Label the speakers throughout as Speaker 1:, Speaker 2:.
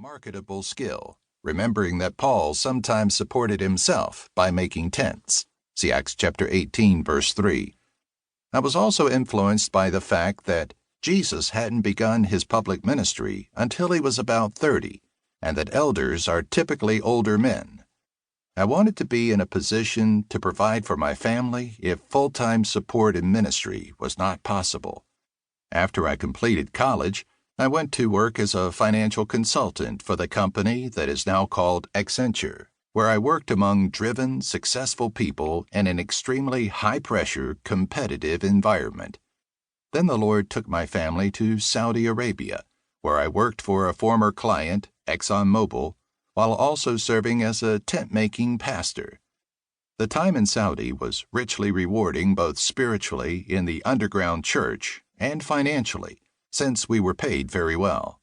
Speaker 1: marketable skill, remembering that Paul sometimes supported himself by making tents. See Acts chapter 18, verse 3. I was also influenced by the fact that Jesus hadn't begun his public ministry until he was about 30, and that elders are typically older men. I wanted to be in a position to provide for my family if full-time support in ministry was not possible. After I completed college, I went to work as a financial consultant for the company that is now called Accenture, where I worked among driven, successful people in an extremely high-pressure, competitive environment. Then the Lord took my family to Saudi Arabia, where I worked for a former client, ExxonMobil, while also serving as a tent-making pastor. The time in Saudi was richly rewarding both spiritually in the underground church and financially, since we were paid very well.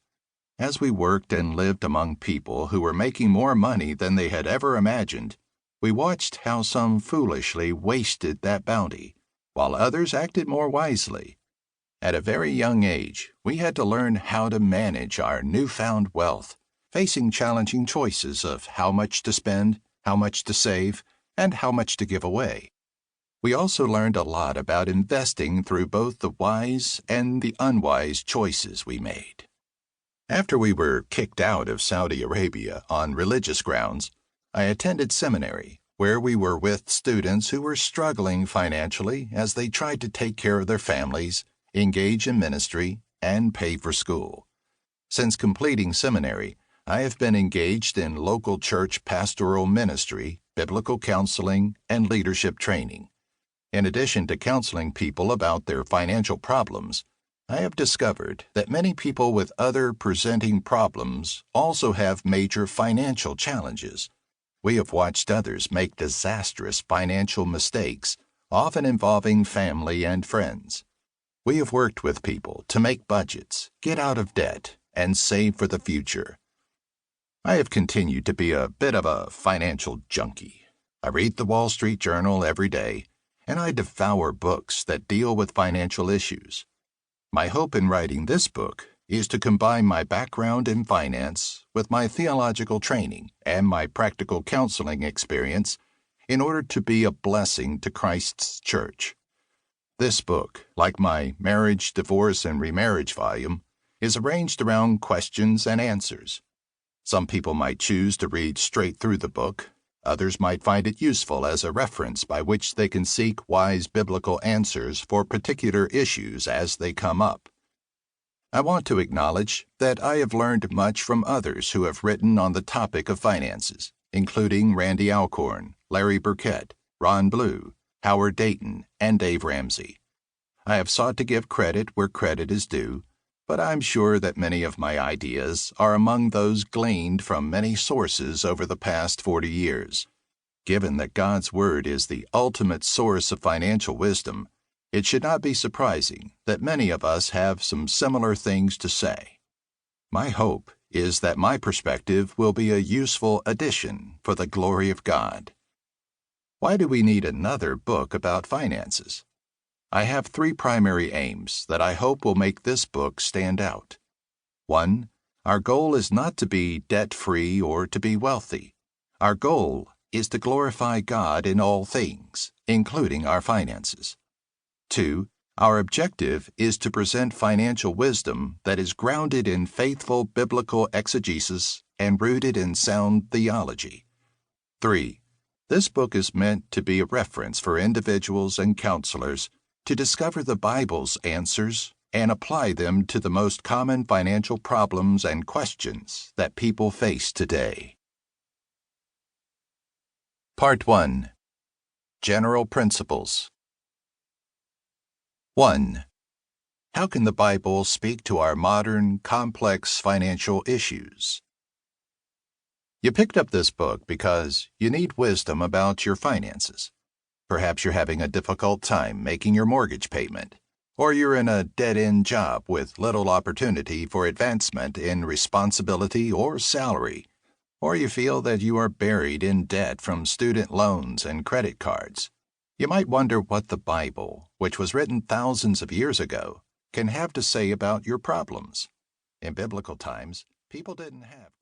Speaker 1: As we worked and lived among people who were making more money than they had ever imagined, we watched how some foolishly wasted that bounty, while others acted more wisely. At a very young age, we had to learn how to manage our newfound wealth, facing challenging choices of how much to spend, how much to save, and how much to give away. We also learned a lot about investing through both the wise and the unwise choices we made. After we were kicked out of Saudi Arabia on religious grounds, I attended seminary, where we were with students who were struggling financially as they tried to take care of their families, engage in ministry, and pay for school. Since completing seminary, I have been engaged in local church pastoral ministry, biblical counseling, and leadership training. In addition to counseling people about their financial problems, I have discovered that many people with other presenting problems also have major financial challenges. We have watched others make disastrous financial mistakes, often involving family and friends. We have worked with people to make budgets, get out of debt, and save for the future. I have continued to be a bit of a financial junkie. I read the Wall Street Journal every day, and I devour books that deal with financial issues. My hope in writing this book is to combine my background in finance with my theological training and my practical counseling experience in order to be a blessing to Christ's church. This book, like my marriage, divorce, and remarriage volume, is arranged around questions and answers. Some people might choose to read straight through the book. Others might find it useful as a reference by which they can seek wise biblical answers for particular issues as they come up. I want to acknowledge that I have learned much from others who have written on the topic of finances, including Randy Alcorn, Larry Burkett, Ron Blue, Howard Dayton, and Dave Ramsey. I have sought to give credit where credit is due, but I'm sure that many of my ideas are among those gleaned from many sources over the past 40 years. Given that God's Word is the ultimate source of financial wisdom, it should not be surprising that many of us have some similar things to say. My hope is that my perspective will be a useful addition for the glory of God. Why do we need another book about finances? I have 3 primary aims that I hope will make this book stand out. 1. Our goal is not to be debt-free or to be wealthy. Our goal is to glorify God in all things, including our finances. 2. Our objective is to present financial wisdom that is grounded in faithful biblical exegesis and rooted in sound theology. 3. This book is meant to be a reference for individuals and counselors to discover the Bible's answers and apply them to the most common financial problems and questions that people face today. Part 1. General Principles. 1. How can the Bible speak to our modern, complex financial issues? You picked up this book because you need wisdom about your finances. Perhaps you're having a difficult time making your mortgage payment, or you're in a dead-end job with little opportunity for advancement in responsibility or salary, or you feel that you are buried in debt from student loans and credit cards. You might wonder what the Bible, which was written thousands of years ago, can have to say about your problems. In biblical times, people didn't have